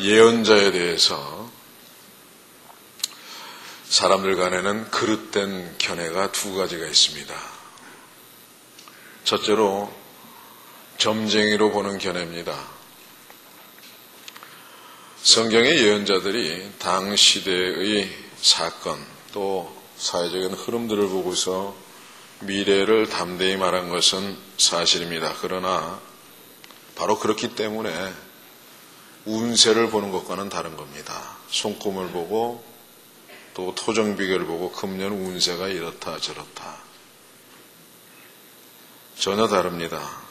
예언자에 대해서 사람들 간에는 그릇된 견해가 두 가지가 있습니다. 첫째로 점쟁이로 보는 견해입니다. 성경의 예언자들이 당 시대의 사건 또 사회적인 흐름들을 보고서 미래를 담대히 말한 것은 사실입니다. 그러나 바로 그렇기 때문에 운세를 보는 것과는 다른 겁니다. 손금을 보고 또 토정비결을 보고 금년 운세가 이렇다 저렇다. 전혀 다릅니다.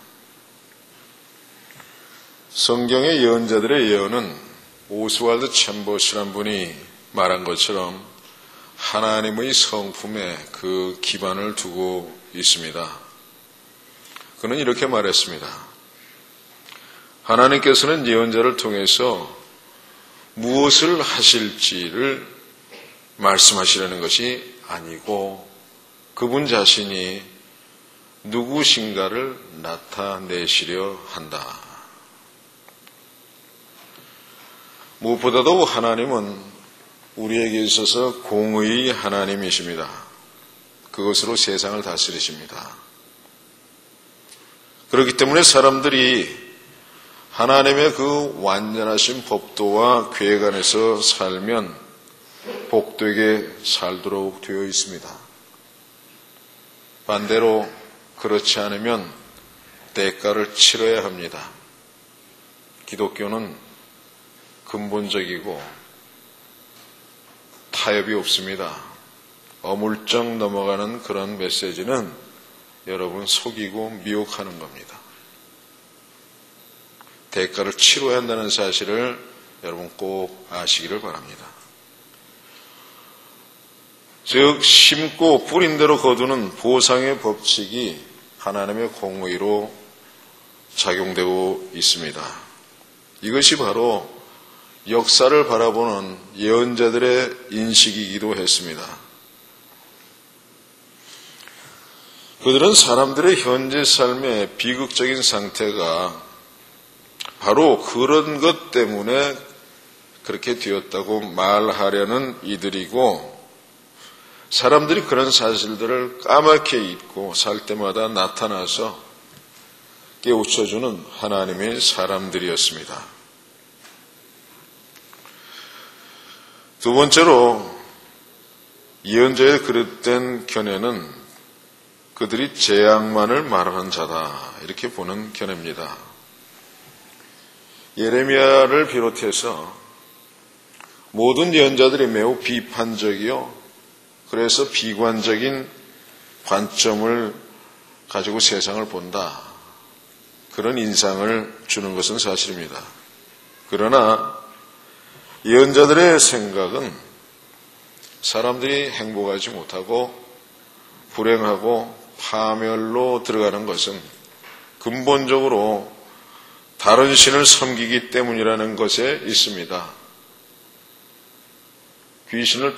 성경의 예언자들의 예언은 오스왈드 챔버스라는 분이 말한 것처럼 하나님의 성품에 그 기반을 두고 있습니다. 그는 이렇게 말했습니다. 하나님께서는 예언자를 통해서 무엇을 하실지를 말씀하시려는 것이 아니고 그분 자신이 누구신가를 나타내시려 한다. 무엇보다도 하나님은 우리에게 있어서 공의의 하나님이십니다. 그것으로 세상을 다스리십니다. 그렇기 때문에 사람들이 하나님의 그 완전하신 법도와 계획 안에서 살면 복되게 살도록 되어 있습니다. 반대로 그렇지 않으면 대가를 치러야 합니다. 기독교는 근본적이고 타협이 없습니다. 어물쩍 넘어가는 그런 메시지는 여러분 속이고 미혹하는 겁니다. 대가를 치러야 한다는 사실을 여러분 꼭 아시기를 바랍니다. 즉 심고 뿌린 대로 거두는 보상의 법칙이 하나님의 공의로 작용되고 있습니다. 이것이 바로 역사를 바라보는 예언자들의 인식이기도 했습니다. 그들은 사람들의 현재 삶의 비극적인 상태가 바로 그런 것 때문에 그렇게 되었다고 말하려는 이들이고 사람들이 그런 사실들을 까맣게 잊고 살 때마다 나타나서 깨우쳐주는 하나님의 사람들이었습니다. 두 번째로 예언자의 그릇된 견해는 그들이 재앙만을 말하는 자다 이렇게 보는 견해입니다. 예레미야를 비롯해서 모든 예언자들이 매우 비판적이요 그래서 비관적인 관점을 가지고 세상을 본다 그런 인상을 주는 것은 사실입니다. 그러나 예언자들의 생각은 사람들이 행복하지 못하고 불행하고 파멸로 들어가는 것은 근본적으로 다른 신을 섬기기 때문이라는 것에 있습니다. 귀신을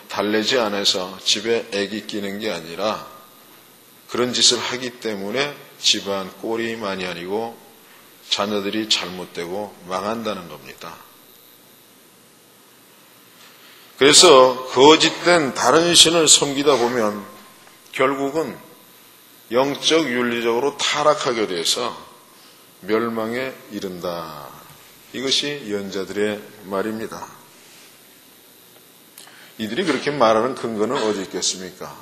달래지 않아서 집에 애기 끼는 게 아니라 그런 짓을 하기 때문에 집안 꼴이 많이 아니고 자녀들이 잘못되고 망한다는 겁니다. 그래서 거짓된 다른 신을 섬기다 보면 결국은 영적 윤리적으로 타락하게 돼서 멸망에 이른다. 이것이 예언자들의 말입니다. 이들이 그렇게 말하는 근거는 어디 있겠습니까?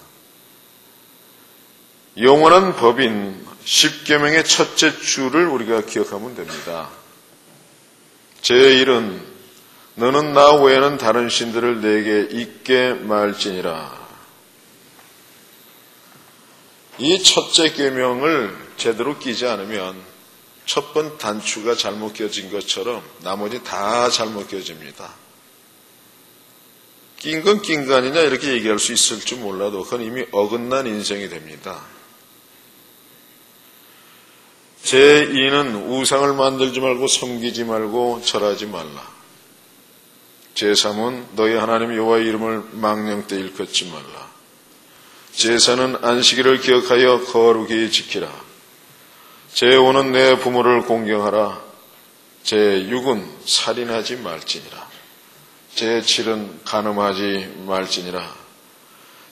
영원한 법인 십계명의 첫째 줄을 우리가 기억하면 됩니다. 제1은 너는 나 외에는 다른 신들을 내게 있게 말지니라. 이 첫째 계명을 제대로 끼지 않으면 첫 번 단추가 잘못 껴진 것처럼 나머지 다 잘못 껴집니다. 낀 건 낀 거 아니냐 이렇게 얘기할 수 있을 줄 몰라도 그건 이미 어긋난 인생이 됩니다. 제2는 우상을 만들지 말고 섬기지 말고 절하지 말라. 제3은 너희 하나님 여호와의 이름을 망령 때 일컫지 말라. 제4는 안식일을 기억하여 거룩히 지키라. 제5는 내 부모를 공경하라. 제6은 살인하지 말지니라. 제7은 간음하지 말지니라.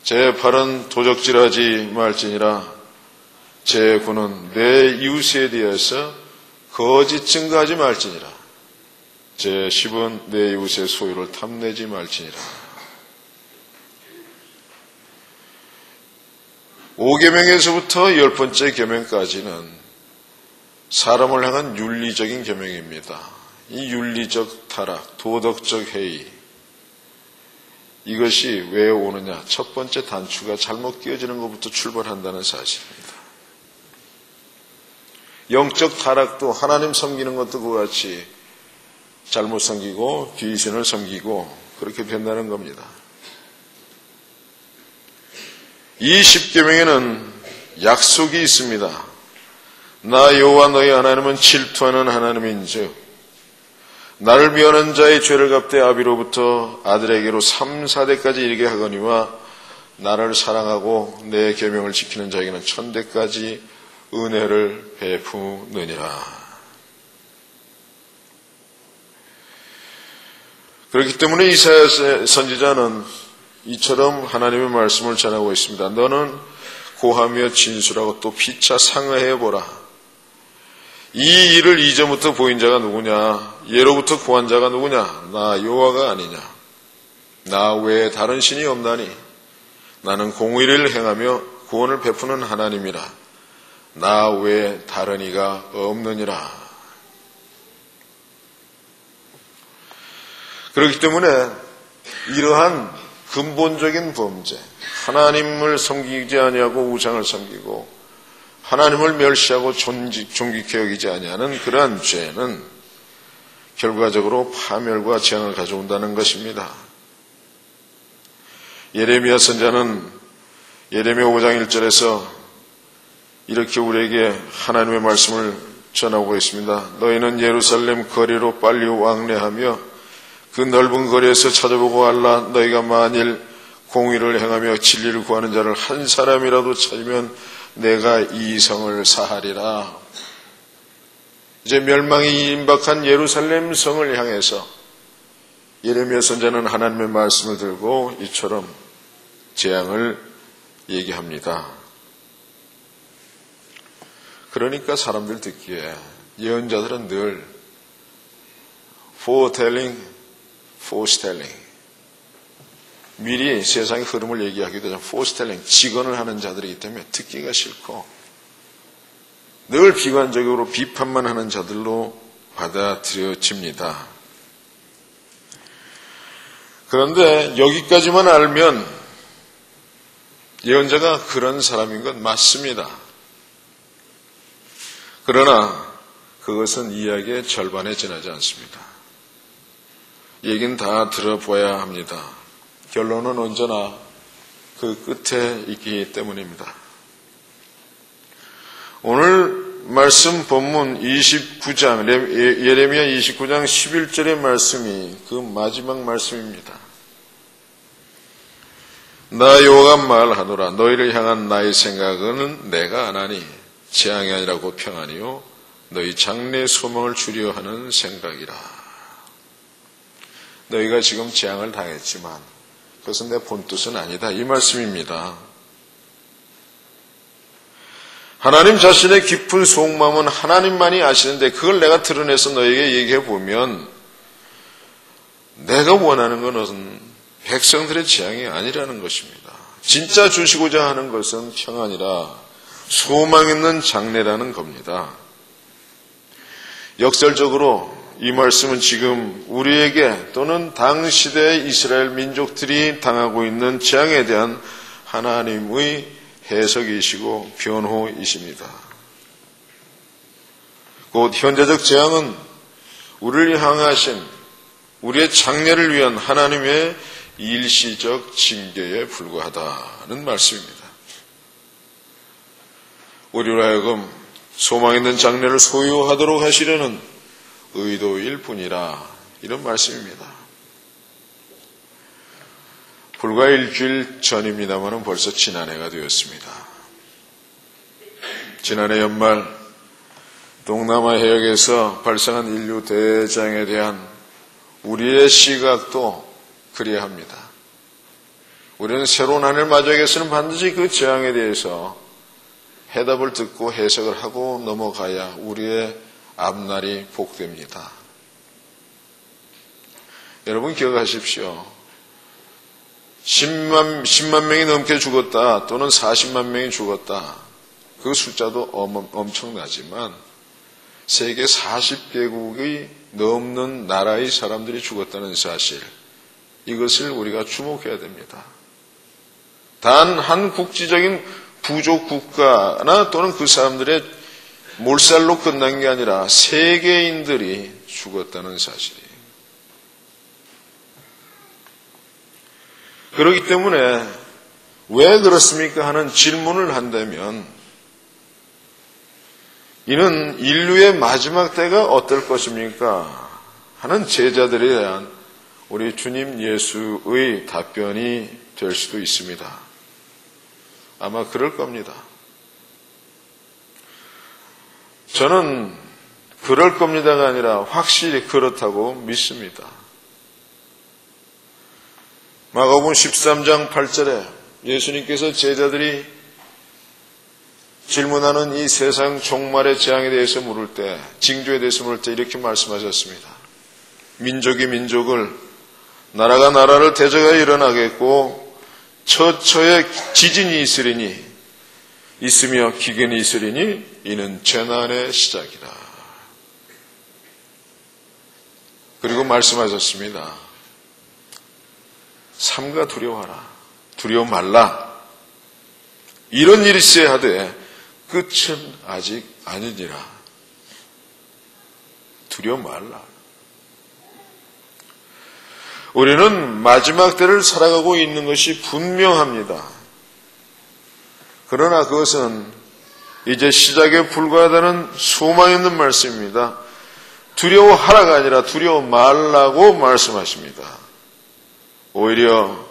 제8은 도적질하지 말지니라. 제9는 내 이웃에 대해서 거짓 증거하지 말지니라. 제10은 내 이웃의 소유를 탐내지 말지니라. 5계명에서부터 10번째 계명까지는 사람을 향한 윤리적인 계명입니다. 이 윤리적 타락, 도덕적 해이, 이것이 왜 오느냐? 첫 번째 단추가 잘못 끼워지는 것부터 출발한다는 사실입니다. 영적 타락도 하나님 섬기는 것도 그와 같이 잘못 섬기고 귀신을 섬기고 그렇게 변다는 겁니다. 이 10계명에는 약속이 있습니다. 나 여호와 너희 하나님은 질투하는 하나님인즉 나를 미워하는 자의 죄를 갚되 아비로부터 아들에게로 3, 4대까지 이르게 하거니와 나를 사랑하고 내 계명을 지키는 자에게는 1000대까지 은혜를 베푸느니라. 그렇기 때문에 이사야 선지자는 이처럼 하나님의 말씀을 전하고 있습니다. 너는 고하며 진술하고 또 피차 상의해보라. 이 일을 이전부터 보인 자가 누구냐? 예로부터 구한 자가 누구냐? 나 여호와가 아니냐? 나 외에 다른 신이 없나니? 나는 공의를 행하며 구원을 베푸는 하나님이라. 나 외에 다른 이가 없느니라. 그렇기 때문에 이러한 근본적인 범죄, 하나님을 섬기지 아니하고 우상을 섬기고 하나님을 멸시하고 존귀케 여기지 아니하는 그러한 죄는 결과적으로 파멸과 재앙을 가져온다는 것입니다. 예레미야 선지자는 예레미야 5장 1절에서 이렇게 우리에게 하나님의 말씀을 전하고 있습니다. 너희는 예루살렘 거리로 빨리 왕래하며 그 넓은 거리에서 찾아보고 알라. 너희가 만일 공의를 행하며 진리를 구하는 자를 한 사람이라도 찾으면 내가 이 성을 사하리라. 이제 멸망이 임박한 예루살렘 성을 향해서 예레미야 선지자는 하나님의 말씀을 들고 이처럼 재앙을 얘기합니다. 그러니까 사람들 듣기에 예언자들은 늘 foretelling, foretelling, 미리 세상의 흐름을 얘기하기도 전에 foretelling, 직언을 하는 자들이기 때문에 듣기가 싫고 늘 비관적으로 비판만 하는 자들로 받아들여집니다. 그런데 여기까지만 알면 예언자가 그런 사람인 건 맞습니다. 그러나 그것은 이야기의 절반에 지나지 않습니다. 얘기는 다 들어봐야 합니다. 결론은 언제나 그 끝에 있기 때문입니다. 오늘 말씀 본문 29장, 예레미야 29장 11절의 말씀이 그 마지막 말씀입니다. 나 여호와가 말하노라. 너희를 향한 나의 생각은 내가 아나니 재앙이 아니라 곧 평안이요 너희 장래의 소망을 주려 하는 생각이라. 너희가 지금 재앙을 당했지만 그것은 내 본뜻은 아니다. 이 말씀입니다. 하나님 자신의 깊은 속마음은 하나님만이 아시는데 그걸 내가 드러내서 너에게 얘기해 보면 내가 원하는 것은 백성들의 재앙이 아니라는 것입니다. 진짜 주시고자 하는 것은 평안이라 소망 있는 장래라는 겁니다. 역설적으로 이 말씀은 지금 우리에게 또는 당시대의 이스라엘 민족들이 당하고 있는 재앙에 대한 하나님의 해석이시고 변호이십니다. 곧 현재적 재앙은 우리를 향하신 우리의 장래를 위한 하나님의 일시적 징계에 불과하다는 말씀입니다. 우리로 하여금 소망 있는 장래를 소유하도록 하시려는 의도일 뿐이라 이런 말씀입니다. 불과 일주일 전입니다만 벌써 지난해가 되었습니다. 지난해 연말 동남아 해역에서 발생한 인류 대재앙에 대한 우리의 시각도 그리합니다. 우리는 새로운 한 해를 맞이하기 위해서는 반드시 그 재앙에 대해서 해답을 듣고 해석을 하고 넘어가야 우리의 앞날이 복됩니다. 여러분 기억하십시오. 10만 명이 넘게 죽었다 또는 40만 명이 죽었다. 그 숫자도 엄청나지만 세계 40개국이 넘는 나라의 사람들이 죽었다는 사실, 이것을 우리가 주목해야 됩니다. 단 한 국지적인 부족 국가나 또는 그 사람들의 몰살로 끝난 게 아니라 세계인들이 죽었다는 사실이에요. 그렇기 때문에 왜 그렇습니까 하는 질문을 한다면, 이는 인류의 마지막 때가 어떨 것입니까 하는 제자들에 대한 우리 주님 예수의 답변이 될 수도 있습니다. 아마 그럴 겁니다. 저는 그럴 겁니다가 아니라 확실히 그렇다고 믿습니다. 마가복음 13장 8절에 예수님께서 제자들이 질문하는 이 세상 종말의 재앙에 대해서 물을 때, 징조에 대해서 물을 때 이렇게 말씀하셨습니다. 민족이 민족을, 나라가 나라를 대적하여 일어나겠고 처처에 지진이 있으며 기근이 있으리니 이는 재난의 시작이라. 그리고 말씀하셨습니다. 삼가 두려워하라. 두려워 말라. 이런 일이 있어야 하되 끝은 아직 아니니라. 두려워 말라. 우리는 마지막 때를 살아가고 있는 것이 분명합니다. 그러나 그것은 이제 시작에 불과하다는 소망 있는 말씀입니다. 두려워하라가 아니라 두려워 말라고 말씀하십니다. 오히려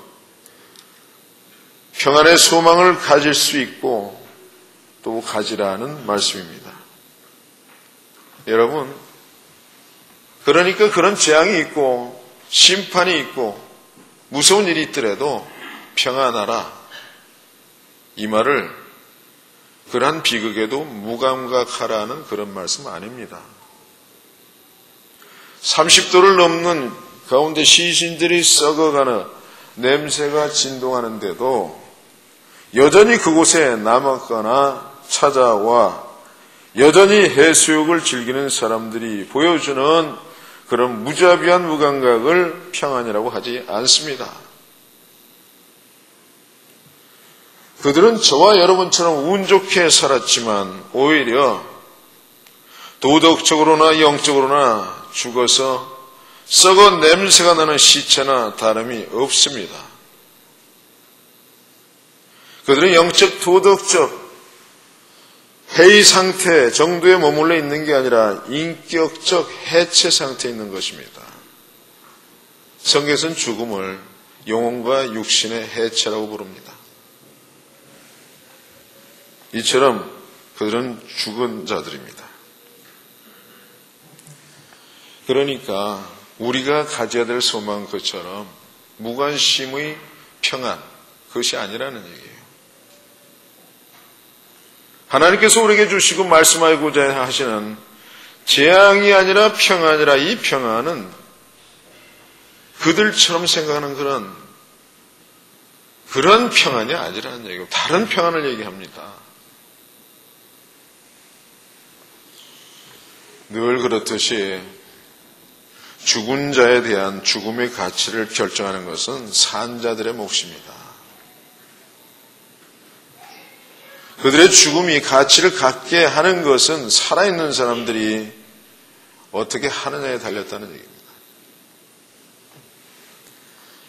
평안의 소망을 가질 수 있고 또 가지라는 말씀입니다. 여러분, 그러니까 그런 재앙이 있고 심판이 있고 무서운 일이 있더라도 평안하라, 이 말을 그러한 비극에도 무감각하라는 그런 말씀 아닙니다. 30도를 넘는 가운데 시신들이 썩어가는 냄새가 진동하는데도 여전히 그곳에 남았거나 찾아와 여전히 해수욕을 즐기는 사람들이 보여주는 그런 무자비한 무감각을 평안이라고 하지 않습니다. 그들은 저와 여러분처럼 운 좋게 살았지만 오히려 도덕적으로나 영적으로나 죽어서 썩어 냄새가 나는 시체나 다름이 없습니다. 그들은 영적 도덕적 해이 상태 정도에 머물러 있는 게 아니라 인격적 해체 상태에 있는 것입니다. 성경에서는 죽음을 영혼과 육신의 해체라고 부릅니다. 이처럼 그들은 죽은 자들입니다. 그러니까 우리가 가져야 될 소망 것처럼 무관심의 평안, 그것이 아니라는 얘기예요. 하나님께서 우리에게 주시고 말씀하고자 하시는 재앙이 아니라 평안이라, 이 평안은 그들처럼 생각하는 그런 평안이 아니라는 얘기고 다른 평안을 얘기합니다. 늘 그렇듯이 죽은 자에 대한 죽음의 가치를 결정하는 것은 산자들의 몫입니다. 그들의 죽음이 가치를 갖게 하는 것은 살아있는 사람들이 어떻게 하느냐에 달렸다는 얘기입니다.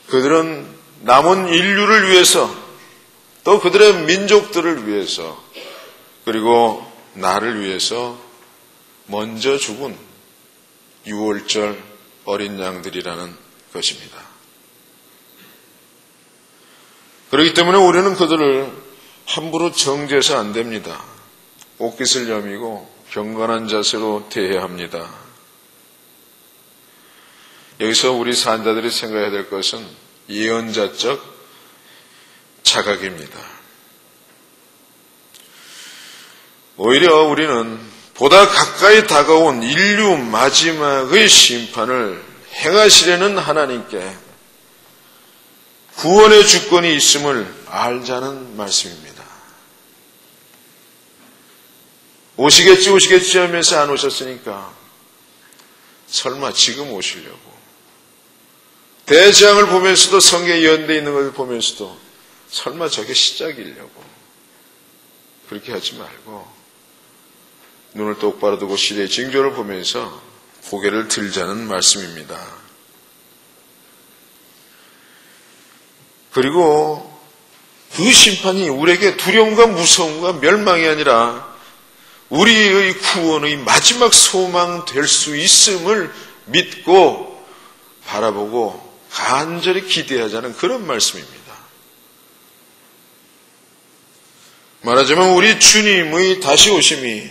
그들은 남은 인류를 위해서, 또 그들의 민족들을 위해서, 그리고 나를 위해서 먼저 죽은 6월절 어린 양들이라는 것입니다. 그렇기 때문에 우리는 그들을 함부로 정죄해서 안 됩니다. 옷깃을 여미고 경건한 자세로 대해야 합니다. 여기서 우리 산자들이 생각해야 될 것은 예언자적 자각입니다. 오히려 우리는 보다 가까이 다가온 인류 마지막의 심판을 행하시려는 하나님께 구원의 주권이 있음을 알자는 말씀입니다. 오시겠지 하면서 안 오셨으니까 설마 지금 오시려고, 대재앙을 보면서도 성경에 예언되어 있는 것을 보면서도 설마 저게 시작이려고 그렇게 하지 말고 눈을 똑바로 두고 시대의 징조를 보면서 고개를 들자는 말씀입니다. 그리고 그 심판이 우리에게 두려움과 무서움과 멸망이 아니라 우리의 구원의 마지막 소망 될 수 있음을 믿고 바라보고 간절히 기대하자는 그런 말씀입니다. 말하자면 우리 주님의 다시 오심이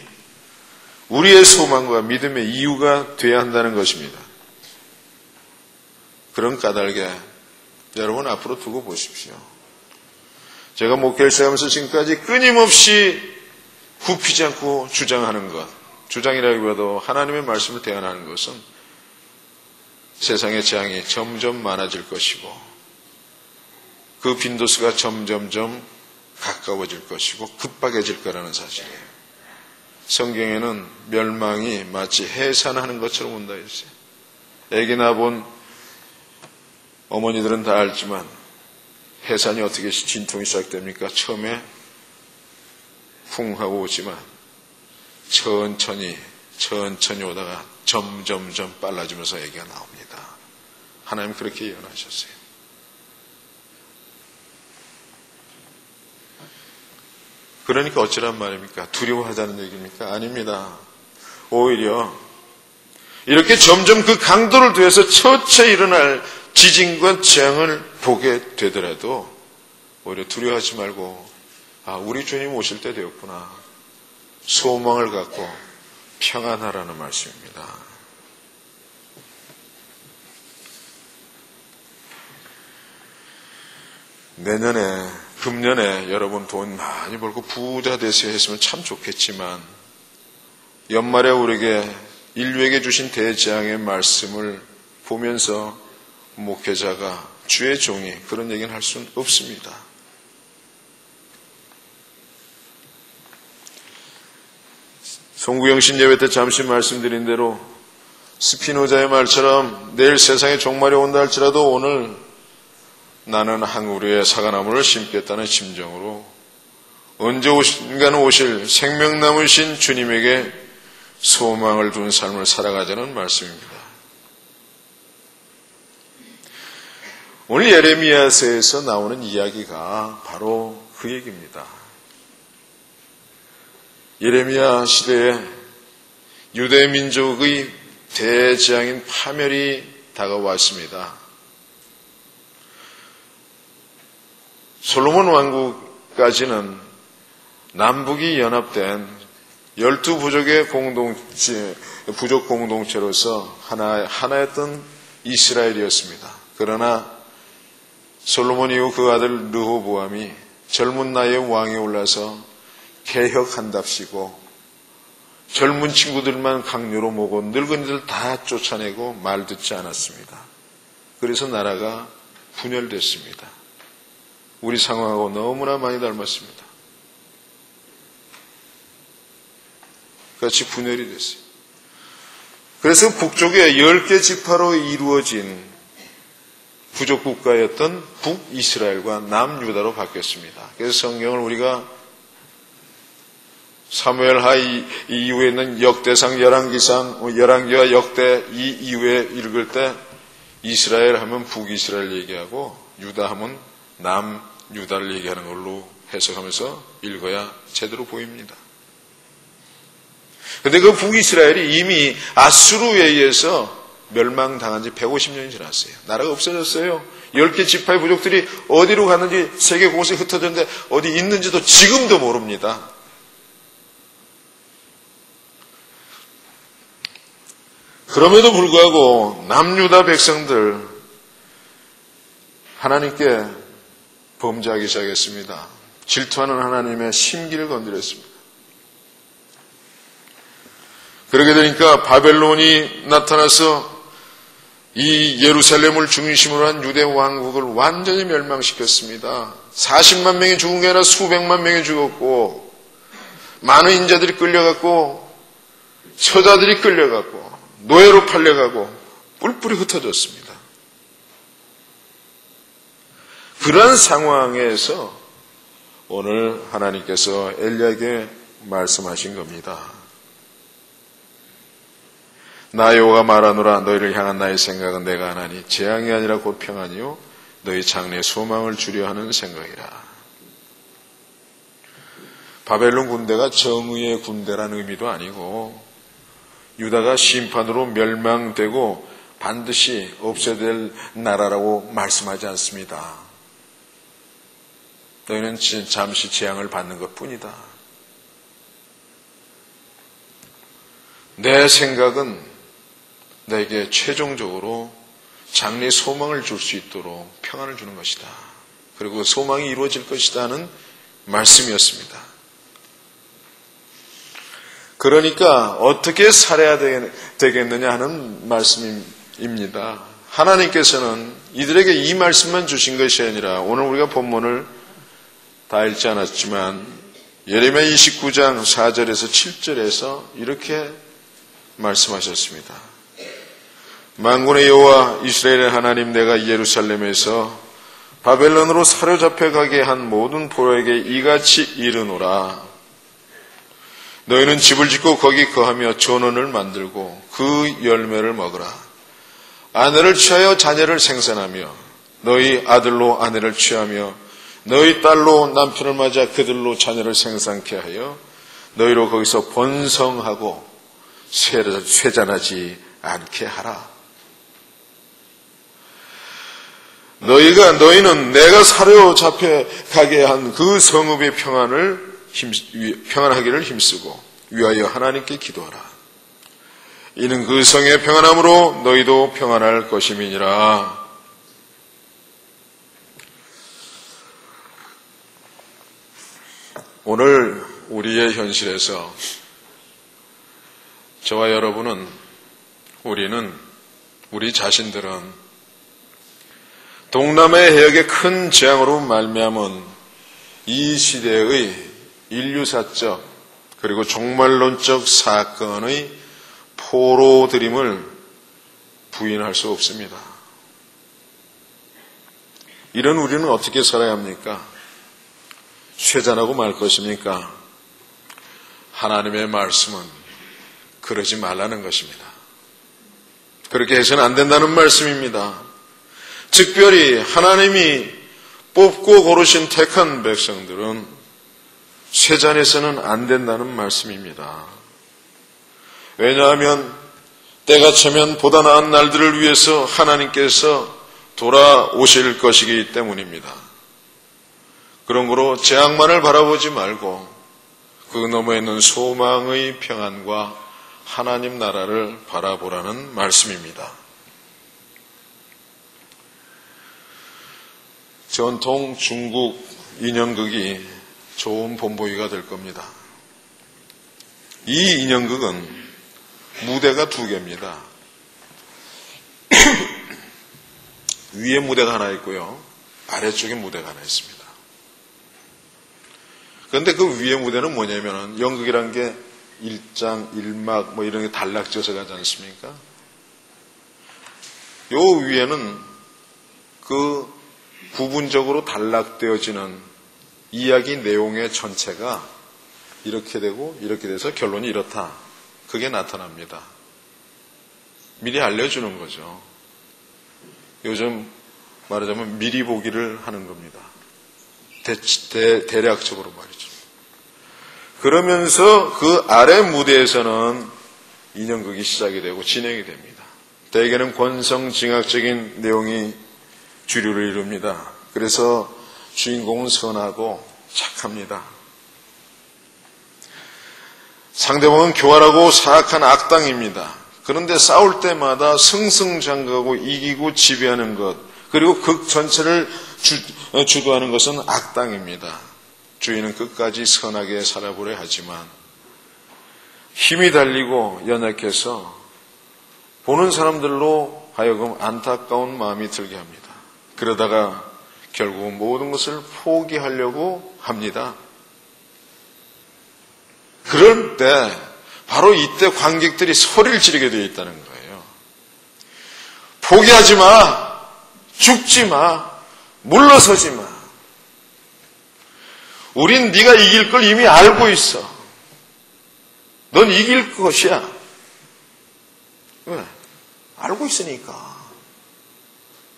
우리의 소망과 믿음의 이유가 되어야 한다는 것입니다. 그런 까닭에 여러분 앞으로 두고 보십시오. 제가 목회를 시작하면서 지금까지 끊임없이 굽히지 않고 주장하는 것, 주장이라기보다도 하나님의 말씀을 대안하는 것은 세상의 재앙이 점점 많아질 것이고 그 빈도수가 점점점 가까워질 것이고 급박해질 거라는 사실이에요. 성경에는 멸망이 마치 해산하는 것처럼 온다 했어요. 애기 낳아본 어머니들은 다 알지만 해산이 어떻게 진통이 시작됩니까? 처음에 쿵 하고 오지만 천천히 오다가 점점점 빨라지면서 애기가 나옵니다. 하나님 그렇게 예언하셨어요. 그러니까 어찌란 말입니까? 두려워하자는 얘기입니까? 아닙니다. 오히려 이렇게 점점 그 강도를 두어서 처처 일어날 지진과 재앙을 보게 되더라도 오히려 두려워하지 말고 우리 주님 오실 때 되었구나. 소망을 갖고 평안하라는 말씀입니다. 내년에 금년에 여러분 돈 많이 벌고 부자 되세요 했으면 참 좋겠지만 연말에 우리에게 인류에게 주신 대재앙의 말씀을 보면서 목회자가 주의 종이 그런 얘기는 할 수는 없습니다. 송구영신 예배 때 잠시 말씀드린 대로 스피노자의 말처럼 내일 세상에 종말이 온다 할지라도 오늘 나는 한 그루의 사과나무를 심겠다는 심정으로 언젠가는 오실 생명 남으신 주님에게 소망을 둔 삶을 살아가자는 말씀입니다. 오늘 예레미야서에서 나오는 이야기가 바로 그 얘기입니다. 예레미야 시대에 유대 민족의 대재앙인 파멸이 다가왔습니다. 솔로몬 왕국까지는 남북이 연합된 12부족의 부족 공동체로서 하나였던 이스라엘이었습니다. 그러나 솔로몬 이후 그 아들 르호보암이 젊은 나이에 왕에 올라서 개혁한답시고 젊은 친구들만 강요로 모고 늙은이들 다 쫓아내고 말 듣지 않았습니다. 그래서 나라가 분열됐습니다. 우리 상황하고 너무나 많이 닮았습니다. 같이 분열이 됐어요. 그래서 북쪽에 10개 지파로 이루어진 부족 국가였던 북이스라엘과 남유다로 바뀌었습니다. 그래서 성경을 우리가 사무엘하 이후에 있는 역대상, 열왕기상, 열왕기와 역대 이 이후에 읽을 때 이스라엘 하면 북이스라엘 얘기하고 유다 하면 남유다를 얘기하는 걸로 해석하면서 읽어야 제대로 보입니다. 그런데 그 북이스라엘이 이미 아수르에 의해서 멸망당한 지 150년이 지났어요. 나라가 없어졌어요. 10개 지파의 부족들이 어디로 갔는지 세계 곳에 흩어졌는데 어디 있는지도 지금도 모릅니다. 그럼에도 불구하고 남유다 백성들 하나님께 범죄하기 시작했습니다. 질투하는 하나님의 심기를 건드렸습니다. 그러게 되니까 바벨론이 나타나서 이 예루살렘을 중심으로 한 유대 왕국을 완전히 멸망시켰습니다. 40만 명이 죽은 게 아니라 수백만 명이 죽었고, 많은 인자들이 끌려갔고, 처자들이 끌려갔고, 노예로 팔려가고 뿔뿔이 흩어졌습니다. 그런 상황에서 오늘 하나님께서 엘리야에게 말씀하신 겁니다. 나 여호와가 말하노라. 너희를 향한 나의 생각은 내가 하나니 재앙이 아니라 곧 평안이요 너희 장래의 소망을 주려 하는 생각이라. 바벨론 군대가 정의의 군대라는 의미도 아니고 유다가 심판으로 멸망되고 반드시 없어야 될 나라라고 말씀하지 않습니다. 너희는 잠시 재앙을 받는 것뿐이다. 내 생각은 너에게 최종적으로 장래의 소망을 줄 수 있도록 평안을 주는 것이다. 그리고 소망이 이루어질 것이다는 말씀이었습니다. 그러니까 어떻게 살아야 되겠느냐 하는 말씀입니다. 하나님께서는 이들에게 이 말씀만 주신 것이 아니라 오늘 우리가 본문을 다 읽지 않았지만 예레미야 29장 4절에서 7절에서 이렇게 말씀하셨습니다. 만군의 여호와 이스라엘의 하나님 내가 예루살렘에서 바벨론으로 사로잡혀 가게 한 모든 포로에게 이같이 이르노라. 너희는 집을 짓고 거기 거하며 전원을 만들고 그 열매를 먹으라. 아내를 취하여 자녀를 생산하며 너희 아들로 아내를 취하며 너희 딸로 남편을 맞아 그들로 자녀를 생산케 하여 너희로 거기서 번성하고 쇠잔하지 않게 하라. 너희는 내가 사로잡혀 가게 한 그 성읍의 평안하기를 힘쓰고 위하여 하나님께 기도하라. 이는 그 성의 평안함으로 너희도 평안할 것임이니라. 오늘 우리의 현실에서 저와 여러분은 우리 자신들은 동남아 해역의 큰 재앙으로 말미암은 이 시대의 인류사적 그리고 종말론적 사건의 포로들임을 부인할 수 없습니다. 이런 우리는 어떻게 살아야 합니까? 쇠잔하고 말 것입니까? 하나님의 말씀은 그러지 말라는 것입니다. 그렇게 해서는 안 된다는 말씀입니다. 특별히 하나님이 뽑고 고르신 택한 백성들은 쇠잔해서는 안 된다는 말씀입니다. 왜냐하면 때가 차면 보다 나은 날들을 위해서 하나님께서 돌아오실 것이기 때문입니다. 그러므로 재앙만을 바라보지 말고 그 너머에 있는 소망의 평안과 하나님 나라를 바라보라는 말씀입니다. 전통 중국 인형극이 좋은 본보기가 될 겁니다. 이 인형극은 무대가 2개입니다. 위에 무대가 하나 있고요. 아래쪽에 무대가 하나 있습니다. 그런데 그 위에 무대는 뭐냐면 연극이란 게 1장, 1막 뭐 이런 게 단락지어서 가지 않습니까? 요 위에는 그 부분적으로 단락되어지는 이야기 내용의 전체가 이렇게 되고 이렇게 돼서 결론이 이렇다. 그게 나타납니다. 미리 알려주는 거죠. 요즘 말하자면 미리 보기를 하는 겁니다. 대략적으로 말이죠. 그러면서 그 아래 무대에서는 인형극이 시작이 되고 진행이 됩니다. 대개는 권성징악적인 내용이 주류를 이룹니다. 그래서 주인공은 선하고 착합니다. 상대방은 교활하고 사악한 악당입니다. 그런데 싸울 때마다 승승장구하고 이기고 지배하는 것, 그리고 극 전체를 주도하는 것은 악당입니다. 주인은 끝까지 선하게 살아보려 하지만 힘이 달리고 연약해서 보는 사람들로 하여금 안타까운 마음이 들게 합니다. 그러다가 결국 모든 것을 포기하려고 합니다. 그럴 때 바로 이때 관객들이 소리를 지르게 되어 있다는 거예요. 포기하지 마. 죽지 마. 물러서지 마. 우린 네가 이길 걸 이미 알고 있어. 넌 이길 것이야. 왜? 알고 있으니까.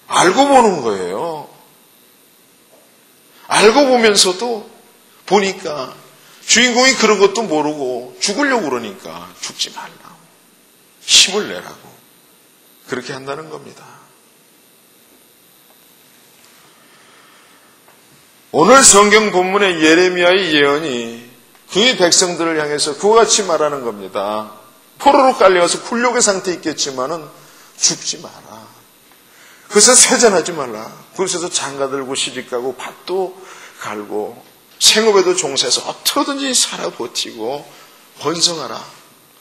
알고 보는 거예요. 알고 보면서도 보니까 주인공이 그런 것도 모르고 죽으려고 그러니까 죽지 말라고. 힘을 내라고. 그렇게 한다는 겁니다. 오늘 성경 본문의 예레미야의 예언이 그의 백성들을 향해서 그와 같이 말하는 겁니다. 포로로 깔려와서 굴욕의 상태에 있겠지만은 죽지 마라. 그래서 세잔하지 말라. 그래서 장가들고 시집가고 밭도 갈고 생업에도 종사해서 어떻게든지 살아 버티고 번성하라.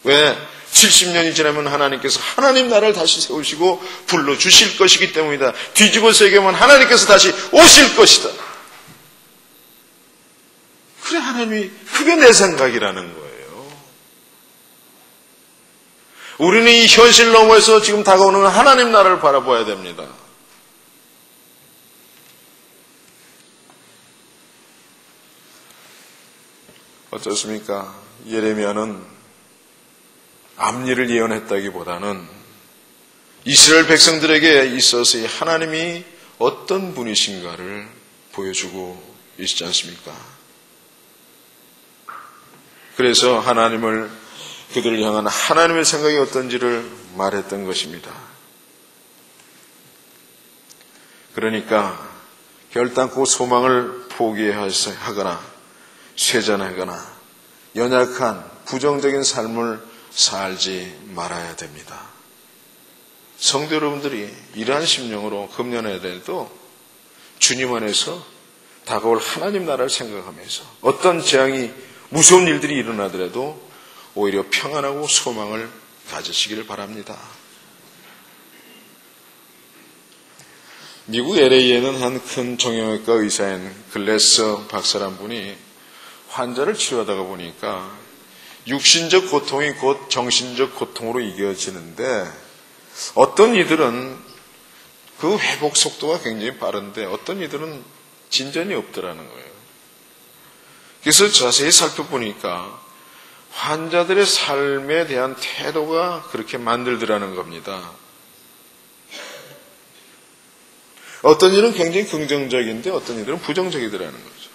왜? 70년이 지나면 하나님께서 하나님 나라를 다시 세우시고 불러주실 것이기 때문이다. 뒤집어서 얘기하면 하나님께서 다시 오실 것이다. 그래, 하나님이 그게 내 생각이라는 거예요. 우리는 이 현실 너머에서 지금 다가오는 하나님 나라를 바라봐야 됩니다. 어떻습니까? 예레미야는 앞일을 예언했다기보다는 이스라엘 백성들에게 있어서의 하나님이 어떤 분이신가를 보여주고 있지 않습니까? 그래서 하나님을 그들을 향한 하나님의 생각이 어떤지를 말했던 것입니다. 그러니까 결단코 소망을 포기하거나 쇠잔하거나 연약한 부정적인 삶을 살지 말아야 됩니다. 성도 여러분들이 이러한 심령으로 금년에 대해도 주님 안에서 다가올 하나님 나라를 생각하면서 어떤 재앙이 무서운 일들이 일어나더라도 오히려 평안하고 소망을 가지시기를 바랍니다. 미국 LA에는 한 큰 정형외과 의사인 글래서 박사란 분이 환자를 치료하다가 보니까 육신적 고통이 곧 정신적 고통으로 이겨지는데 어떤 이들은 그 회복 속도가 굉장히 빠른데 어떤 이들은 진전이 없더라는 거예요. 그래서 자세히 살펴보니까 환자들의 삶에 대한 태도가 그렇게 만들더라는 겁니다. 어떤 일은 굉장히 긍정적인데 어떤 일은 부정적이더라는 거죠.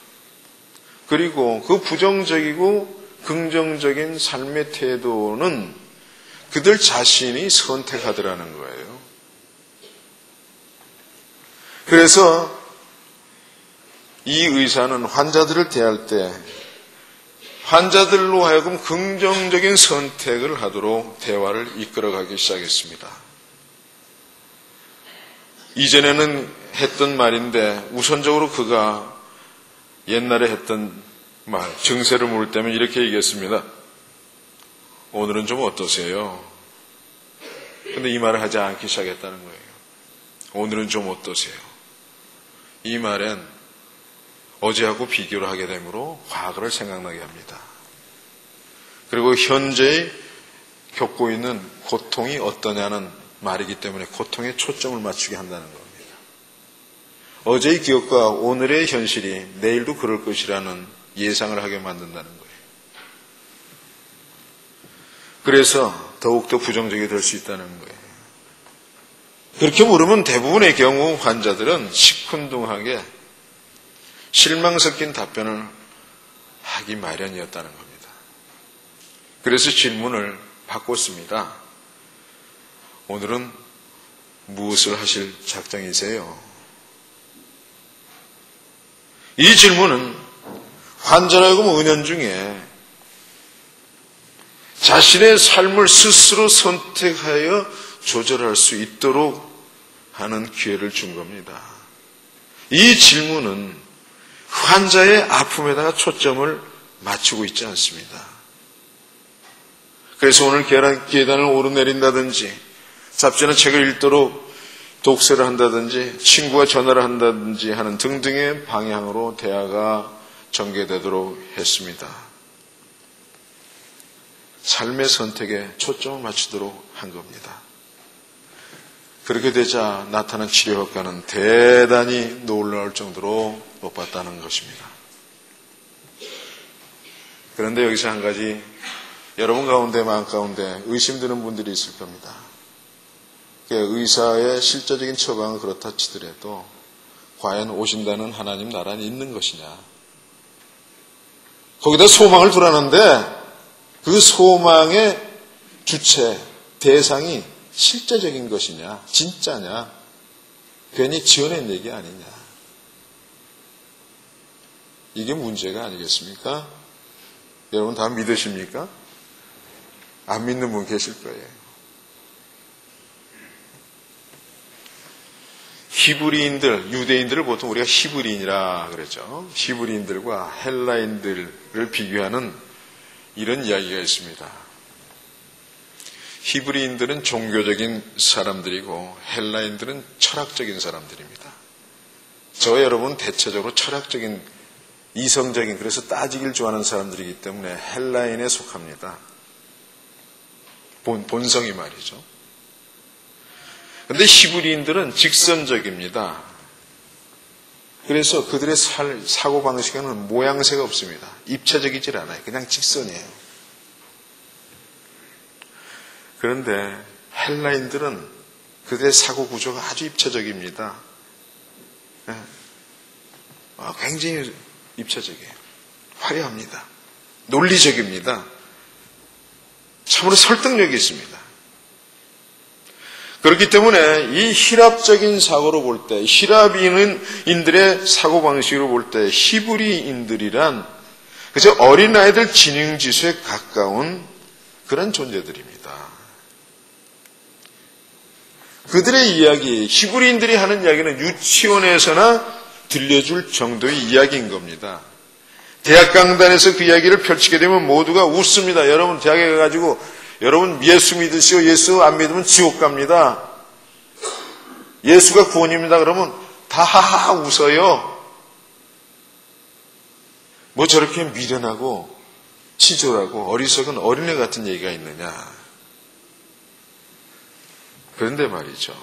그리고 그 부정적이고 긍정적인 삶의 태도는 그들 자신이 선택하더라는 거예요. 그래서 이 의사는 환자들을 대할 때 환자들로 하여금 긍정적인 선택을 하도록 대화를 이끌어가기 시작했습니다. 이전에는 했던 말인데 우선적으로 그가 옛날에 했던 말, 증세를 물을 때면 이렇게 얘기했습니다. 오늘은 좀 어떠세요? 근데 이 말을 하지 않기 시작했다는 거예요. 오늘은 좀 어떠세요? 이 말엔 어제하고 비교를 하게 되므로 과거를 생각나게 합니다. 그리고 현재 겪고 있는 고통이 어떠냐는 말이기 때문에 고통에 초점을 맞추게 한다는 겁니다. 어제의 기억과 오늘의 현실이 내일도 그럴 것이라는 예상을 하게 만든다는 거예요. 그래서 더욱더 부정적이 될 수 있다는 거예요. 그렇게 물으면 대부분의 경우 환자들은 시큰둥하게 실망 섞인 답변을 하기 마련이었다는 겁니다. 그래서 질문을 바꿨습니다. 오늘은 무엇을 하실 작정이세요? 이 질문은 환자라고 은연중에 자신의 삶을 스스로 선택하여 조절할 수 있도록 하는 기회를 준 겁니다. 이 질문은 환자의 아픔에다가 초점을 맞추고 있지 않습니다. 그래서 오늘 계단을 오르내린다든지 잡지나 책을 읽도록 독서를 한다든지 친구와 전화를 한다든지 하는 등등의 방향으로 대화가 전개되도록 했습니다. 삶의 선택에 초점을 맞추도록 한 겁니다. 그렇게 되자 나타난 치료 효과는 대단히 놀라울 정도로 높았다는 것입니다. 그런데 여기서 한 가지 여러분 가운데 마음 가운데 의심드는 분들이 있을 겁니다. 의사의 실제적인 처방은 그렇다 치더라도 과연 오신다는 하나님 나라는 있는 것이냐. 거기다 소망을 두라는데 그 소망의 주체, 대상이 실제적인 것이냐, 진짜냐, 괜히 지어낸 얘기 아니냐. 이게 문제가 아니겠습니까? 여러분 다 믿으십니까? 안 믿는 분 계실 거예요. 히브리인들, 유대인들을 보통 우리가 히브리인이라 그랬죠. 히브리인들과 헬라인들을 비교하는 이런 이야기가 있습니다. 히브리인들은 종교적인 사람들이고 헬라인들은 철학적인 사람들입니다. 저 여러분 대체적으로 철학적인, 이성적인, 그래서 따지기를 좋아하는 사람들이기 때문에 헬라인에 속합니다. 본성이 말이죠. 그런데 히브리인들은 직선적입니다. 그래서 그들의 사고방식에는 모양새가 없습니다. 입체적이질 않아요. 그냥 직선이에요. 그런데 헬라인들은 그들의 사고구조가 아주 입체적입니다. 굉장히 입체적이에요. 화려합니다. 논리적입니다. 참으로 설득력이 있습니다. 그렇기 때문에 이 히랍적인 사고로 볼 때, 히랍인들의 사고방식으로 볼 때 히브리인들이란 그저 어린아이들 지능지수에 가까운 그런 존재들입니다. 그들의 이야기, 히브리인들이 하는 이야기는 유치원에서나 들려줄 정도의 이야기인 겁니다. 대학 강단에서 그 이야기를 펼치게 되면 모두가 웃습니다. 여러분 대학에 가가지고 여러분 예수 믿으시고 예수 안 믿으면 지옥 갑니다. 예수가 구원입니다. 그러면 다 하하 웃어요. 뭐 저렇게 미련하고 치졸하고 어리석은 어린애 같은 얘기가 있느냐. 그런데 말이죠.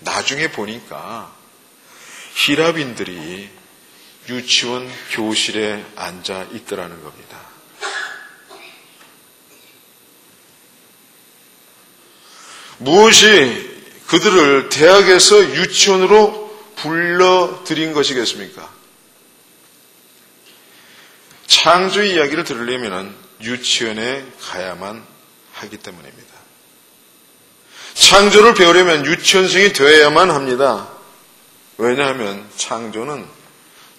나중에 보니까 히랍인들이 유치원 교실에 앉아 있더라는 겁니다. 무엇이 그들을 대학에서 유치원으로 불러들인 것이겠습니까? 창조의 이야기를 들으려면 유치원에 가야만 하기 때문입니다. 창조를 배우려면 유치원생이 되어야만 합니다. 왜냐하면 창조는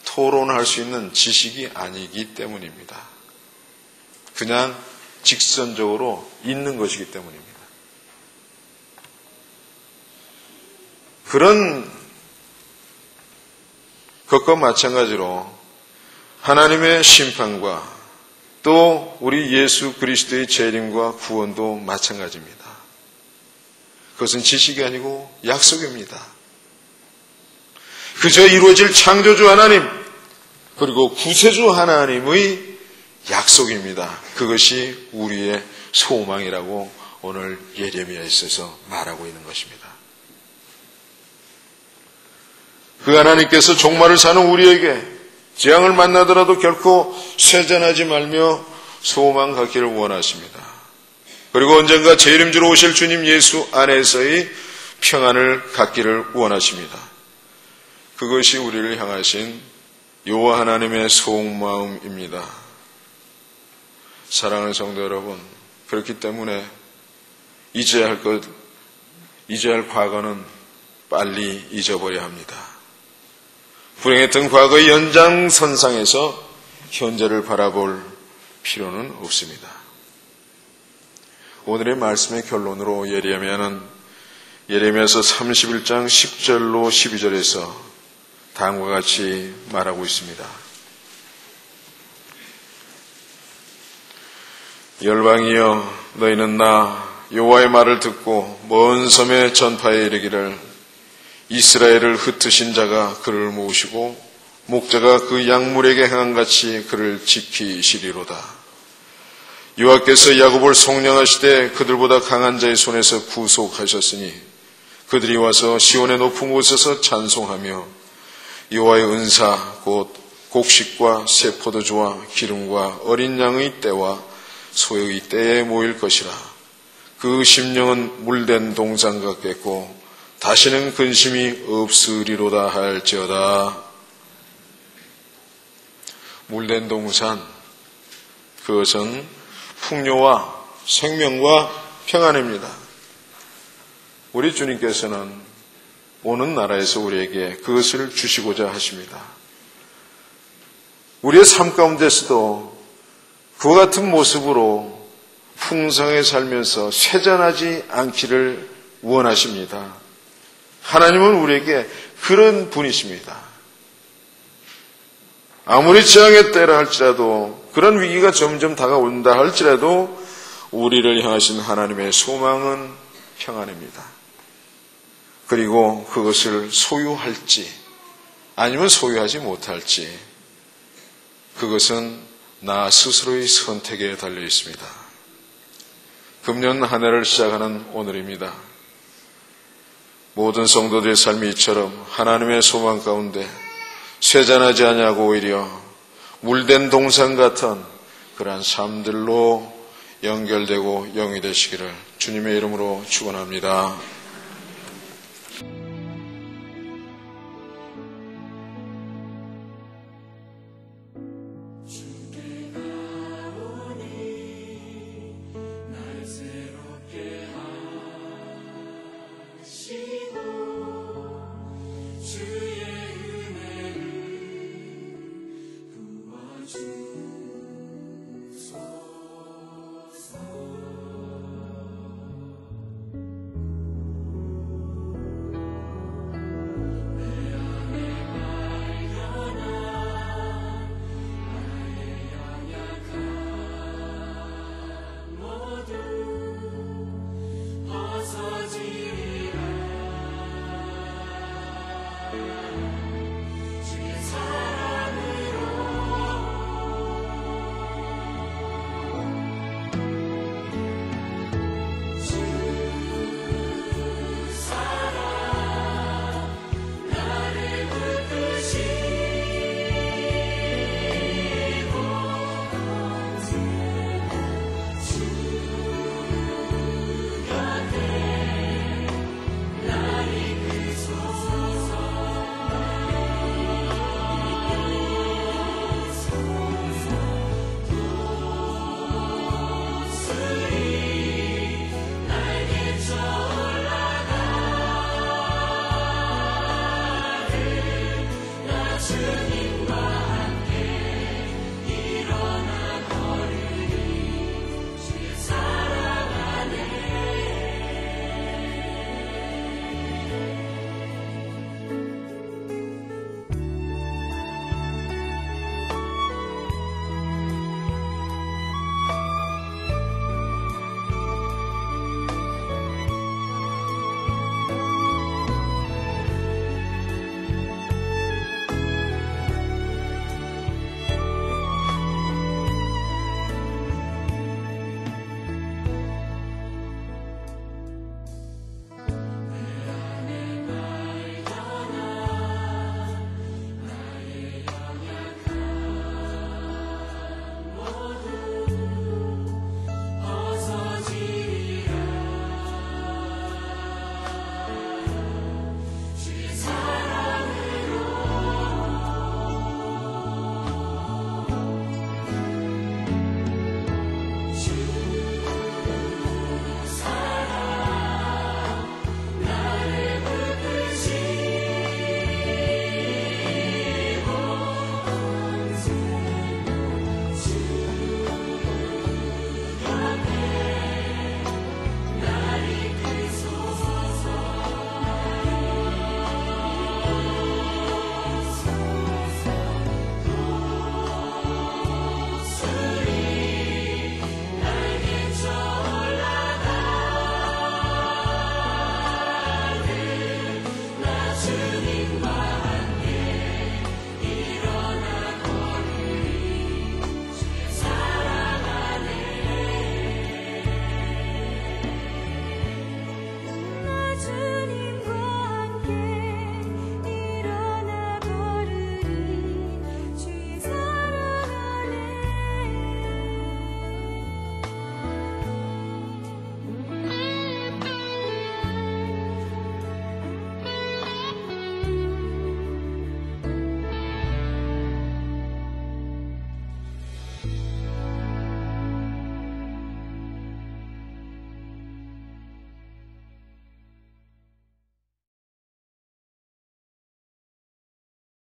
토론할 수 있는 지식이 아니기 때문입니다. 그냥 직선적으로 있는 것이기 때문입니다. 그런 것과 마찬가지로 하나님의 심판과 또 우리 예수 그리스도의 재림과 구원도 마찬가지입니다. 그것은 지식이 아니고 약속입니다. 그저 이루어질 창조주 하나님 그리고 구세주 하나님의 약속입니다. 그것이 우리의 소망이라고 오늘 예레미야에서 말하고 있는 것입니다. 그 하나님께서 종말을 사는 우리에게 재앙을 만나더라도 결코 쇠잔하지 말며 소망 갖기를 원하십니다. 그리고 언젠가 재림주로 오실 주님 예수 안에서의 평안을 갖기를 원하십니다. 그것이 우리를 향하신 여호와 하나님의 속마음입니다. 사랑하는 성도 여러분, 그렇기 때문에 잊어야 할 과거는 빨리 잊어버려야 합니다. 불행했던 과거의 연장선상에서 현재를 바라볼 필요는 없습니다. 오늘의 말씀의 결론으로 예레미야는 예레미야서 31장 10절로 12절에서 다음과 같이 말하고 있습니다. 열방이여, 너희는 나 여호와의 말을 듣고 먼 섬에 전파에 이르기를, 이스라엘을 흩으신 자가 그를 모으시고 목자가 그 양물에게 행한같이 그를 지키시리로다. 여호와께서 야곱을 속량하시되 그들보다 강한 자의 손에서 구속하셨으니 그들이 와서 시온의 높은 곳에서 찬송하며 여호와의 은사 곧 곡식과 새 포도주와 기름과 어린 양의 때와 소의 때에 모일 것이라. 그 심령은 물된 동산 같겠고 다시는 근심이 없으리로다 할지어다. 물된 동산, 그것은 풍요와 생명과 평안입니다. 우리 주님께서는 오는 나라에서 우리에게 그것을 주시고자 하십니다. 우리의 삶 가운데서도 그와 같은 모습으로 풍성하게 살면서 쇠잔하지 않기를 원하십니다. 하나님은 우리에게 그런 분이십니다. 아무리 재앙의 때라 할지라도, 그런 위기가 점점 다가온다 할지라도 우리를 향하신 하나님의 소망은 평안입니다. 그리고 그것을 소유할지 아니면 소유하지 못할지, 그것은 나 스스로의 선택에 달려 있습니다. 금년 한 해를 시작하는 오늘입니다. 모든 성도들의 삶이 이처럼 하나님의 소망 가운데 쇠잔하지 아니하고 오히려 물된 동산 같은 그러한 삶들로 연결되고 영이 되시기를 주님의 이름으로 축원합니다.